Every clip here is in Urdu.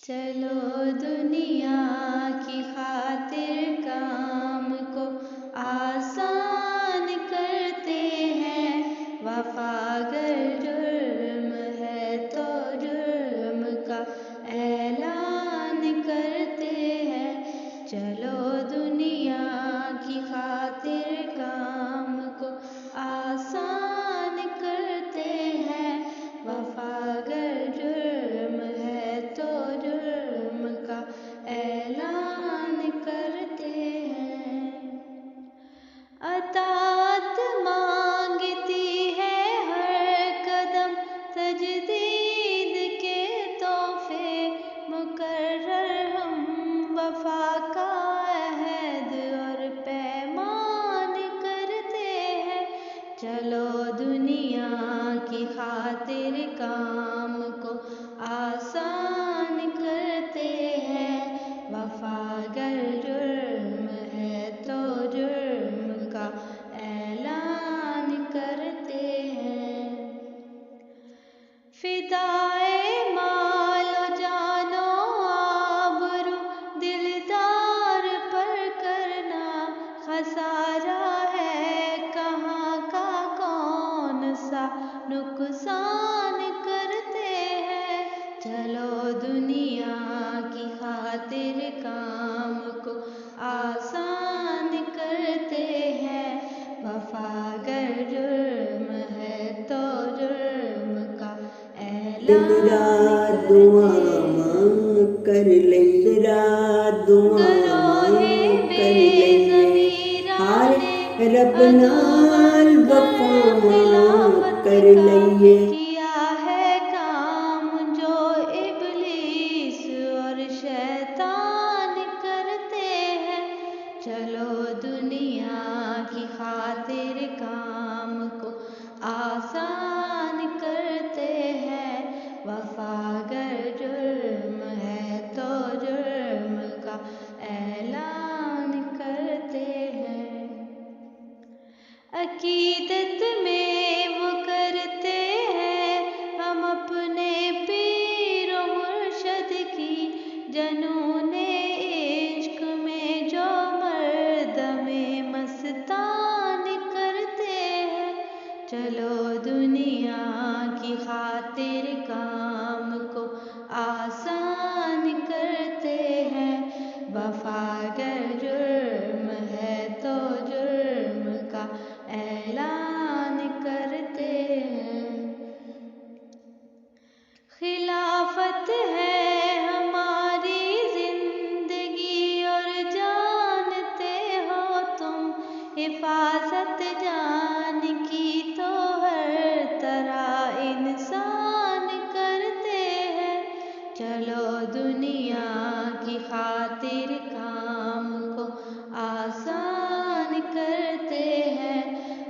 چلو دنیا کی خاطر کام کو آسان کرتے ہیں، وفا اگر جرم ہے تو جرم کا اعلان کرتے ہیں۔ چلو دنیا کی خاطر کام کو آسان کرتے ہیں، وفا اگر جرم ہے تو جرم کا اعلان کرتے ہیں۔ اطاعت مانگتی ہے ہر قدم، تجدید کے تحفے مقرر ہم وفا کا عہد اور پیمان کرتے ہیں۔ چلو دنیا کی خاطر کام کو آسان کرتے ہیں، وفا اگر جرم ہے تو جرم کا اعلان کرتے ہیں۔ فدائے مال و جان و آبرو دلدار پر کرنا خسارہ ہے، کہاں کا کون سا نقصان کرتے ہیں۔ چلو دنیا کی خاطر کام کو آسان کرتے ہیں، وفا اگر جرم ہے تو جرم کا دن رات دعا ماں کر لئیے، رات دعا ماں کر لئیے، ہائے رب نال وفا ماں کر لئیے۔ کیا ہے کام جو ابلیس اور شیطان کرتے ہیں، چلو دنیا کی خاطر کام کو آسان کرتے ہیں، وفا اگر جرم ہے تو جرم کا اعلان کرتے ہیں۔ عقیدت میں وہ کرتے ہیں ہم اپنے پیر و مرشد کی، جنون عشق میں جو مردم مستان کرتے ہیں۔ چلو دنیا کی خاطر کام کو آسان کرتے ہیں، وفا اگر جرم ہے تو جرم کا اعلان کرتے ہیں۔ خلافت ہے ہماری زندگی اور جانتے ہو تم، حفاظت جان کی تو ہر طرح انسان کرتے ہیں۔ چلو دنیا کی خاطر کام کو آسان کرتے ہیں،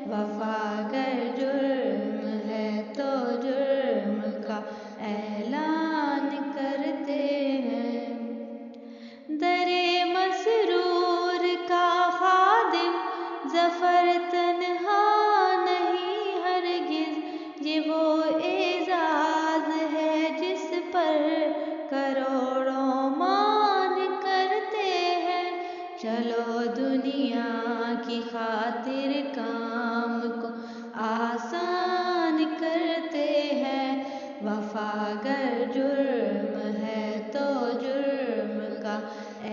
وفا اگر جرم ہے تو جرم کا اعلان کرتے ہیں۔ در مسرور کا خادم ظفر تنہا نہیں ہرگز، یہ وہ اعزاز ہے جس پر کروڑوں مان کرتے ہیں۔ چلو دنیا کی خاطر کام کو آسان کرتے ہیں، وفا اگر جرم ہے تو جرم کا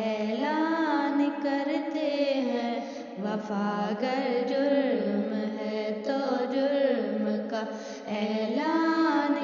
اعلان کرتے ہیں، وفا اگر جرم ہے تو جرم کا اعلان